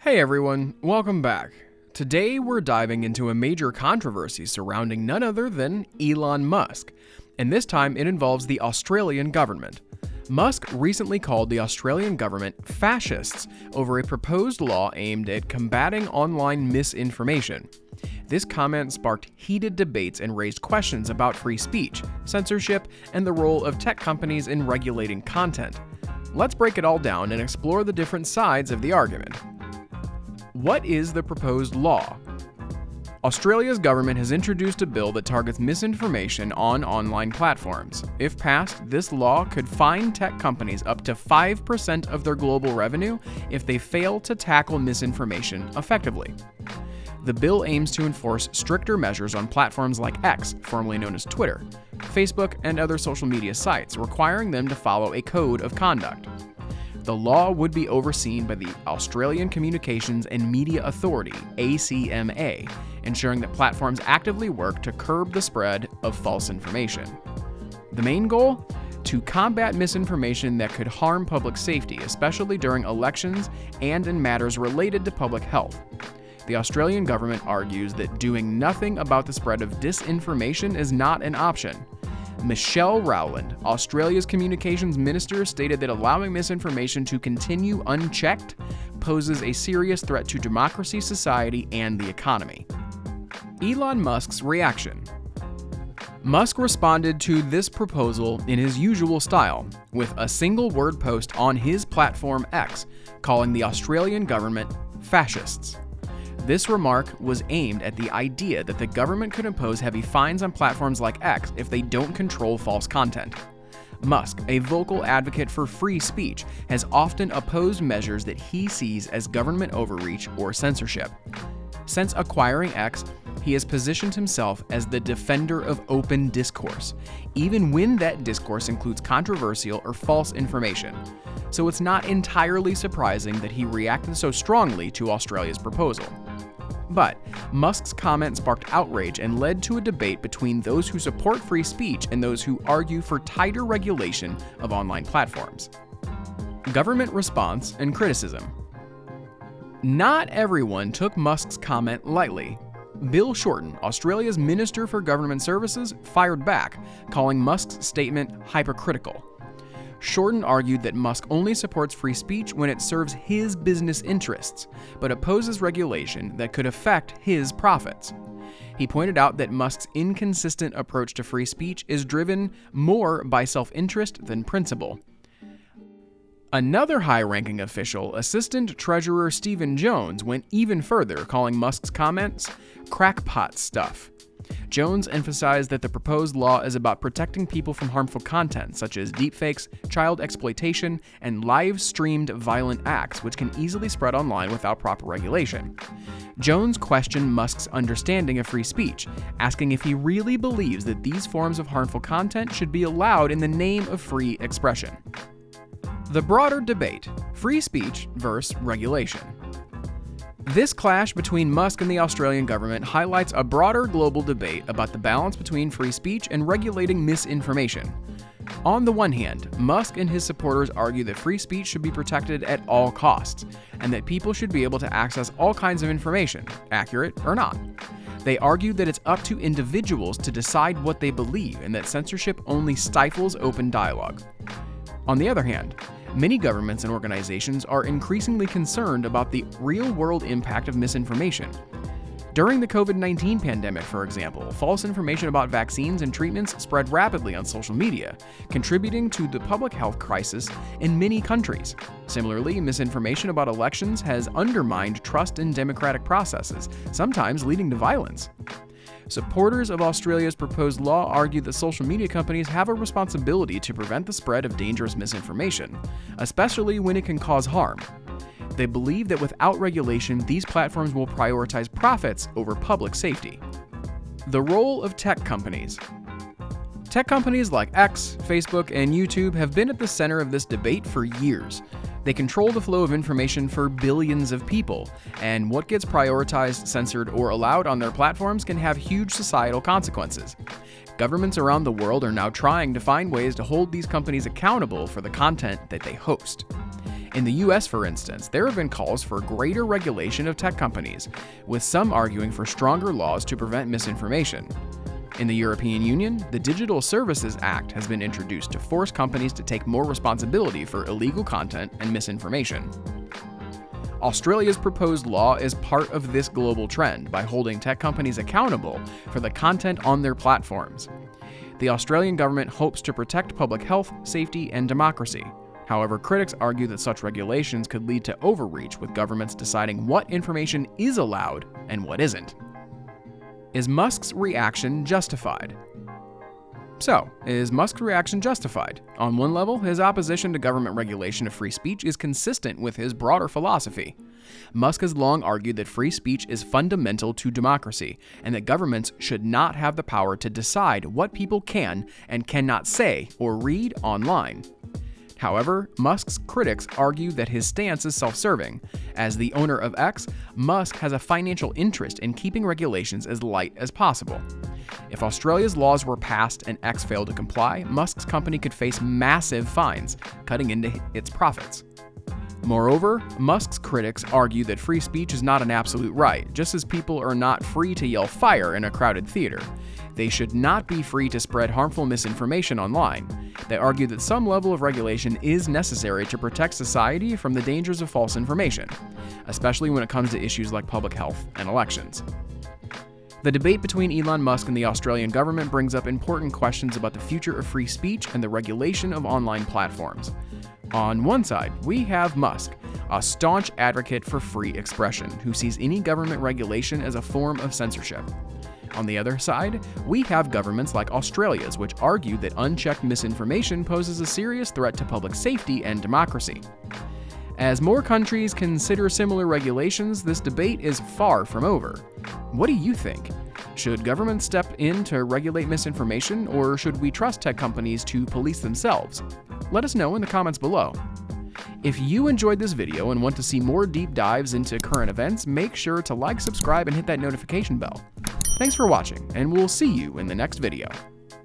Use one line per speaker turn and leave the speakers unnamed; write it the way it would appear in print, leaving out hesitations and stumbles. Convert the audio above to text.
Hey everyone, welcome back. Today we're diving into a major controversy surrounding none other than Elon Musk, and this time it involves the Australian government. Musk recently called the Australian government fascists over a proposed law aimed at combating online misinformation. This comment sparked heated debates and raised questions about free speech, censorship, and the role of tech companies in regulating content. Let's break it all down and explore the different sides of the argument. What is the proposed law? Australia's government has introduced a bill that targets misinformation on online platforms. If passed, this law could fine tech companies up to 5% of their global revenue if they fail to tackle misinformation effectively. The bill aims to enforce stricter measures on platforms like X, formerly known as Twitter, Facebook, and other social media sites, requiring them to follow a code of conduct. The law would be overseen by the Australian Communications and Media Authority, ACMA, ensuring that platforms actively work to curb the spread of false information. The main goal? To combat misinformation that could harm public safety, especially during elections and in matters related to public health. The Australian government argues that doing nothing about the spread of disinformation is not an option. Michelle Rowland, Australia's communications minister, stated that allowing misinformation to continue unchecked poses a serious threat to democracy, society, and the economy. Elon Musk's reaction. Musk responded to this proposal in his usual style, with a single-word post on his platform X, calling the Australian government fascists. This remark was aimed at the idea that the government could impose heavy fines on platforms like X if they don't control false content. Musk, a vocal advocate for free speech, has often opposed measures that he sees as government overreach or censorship. Since acquiring X, he has positioned himself as the defender of open discourse, even when that discourse includes controversial or false information. So it's not entirely surprising that he reacted so strongly to Australia's proposal. But Musk's comment sparked outrage and led to a debate between those who support free speech and those who argue for tighter regulation of online platforms. Government response and criticism. Not everyone took Musk's comment lightly. Bill Shorten, Australia's Minister for Government Services, fired back, calling Musk's statement hypocritical. Shorten argued that Musk only supports free speech when it serves his business interests, but opposes regulation that could affect his profits. He pointed out that Musk's inconsistent approach to free speech is driven more by self-interest than principle. Another high-ranking official, Assistant Treasurer Stephen Jones, went even further, calling Musk's comments crackpot stuff. Jones emphasized that the proposed law is about protecting people from harmful content such as deepfakes, child exploitation, and live-streamed violent acts which can easily spread online without proper regulation. Jones questioned Musk's understanding of free speech, asking if he really believes that these forms of harmful content should be allowed in the name of free expression. The broader debate: free speech versus regulation. This clash between Musk and the Australian government highlights a broader global debate about the balance between free speech and regulating misinformation. On the one hand, Musk and his supporters argue that free speech should be protected at all costs, and that people should be able to access all kinds of information, accurate or not. They argue that it's up to individuals to decide what they believe and that censorship only stifles open dialogue. On the other hand, many governments and organizations are increasingly concerned about the real-world impact of misinformation. During the COVID-19 pandemic, for example, false information about vaccines and treatments spread rapidly on social media, contributing to the public health crisis in many countries. Similarly, misinformation about elections has undermined trust in democratic processes, sometimes leading to violence. Supporters of Australia's proposed law argue that social media companies have a responsibility to prevent the spread of dangerous misinformation, especially when it can cause harm. They believe that without regulation, these platforms will prioritize profits over public safety. The role of tech companies. Tech companies like X, Facebook, and YouTube have been at the center of this debate for years. They control the flow of information for billions of people, and what gets prioritized, censored, or allowed on their platforms can have huge societal consequences. Governments around the world are now trying to find ways to hold these companies accountable for the content that they host. In the US, for instance, there have been calls for greater regulation of tech companies, with some arguing for stronger laws to prevent misinformation. In the European Union, the Digital Services Act has been introduced to force companies to take more responsibility for illegal content and misinformation. Australia's proposed law is part of this global trend by holding tech companies accountable for the content on their platforms. The Australian government hopes to protect public health, safety, and democracy. However, critics argue that such regulations could lead to overreach, with governments deciding what information is allowed and what isn't. Is Musk's reaction justified? So, is Musk's reaction justified? On one level, his opposition to government regulation of free speech is consistent with his broader philosophy. Musk has long argued that free speech is fundamental to democracy, and that governments should not have the power to decide what people can and cannot say or read online. However, Musk's critics argue that his stance is self-serving. As the owner of X, Musk has a financial interest in keeping regulations as light as possible. If Australia's laws were passed and X failed to comply, Musk's company could face massive fines, cutting into its profits. Moreover, Musk's critics argue that free speech is not an absolute right, just as people are not free to yell fire in a crowded theater. They should not be free to spread harmful misinformation online. They argue that some level of regulation is necessary to protect society from the dangers of false information, especially when it comes to issues like public health and elections. The debate between Elon Musk and the Australian government brings up important questions about the future of free speech and the regulation of online platforms. On one side, we have Musk, a staunch advocate for free expression, who sees any government regulation as a form of censorship. On the other side, we have governments like Australia's, which argue that unchecked misinformation poses a serious threat to public safety and democracy. As more countries consider similar regulations, this debate is far from over. What do you think? Should governments step in to regulate misinformation, or should we trust tech companies to police themselves? Let us know in the comments below. If you enjoyed this video and want to see more deep dives into current events, make sure to like, subscribe, and hit that notification bell. Thanks for watching, and we'll see you in the next video.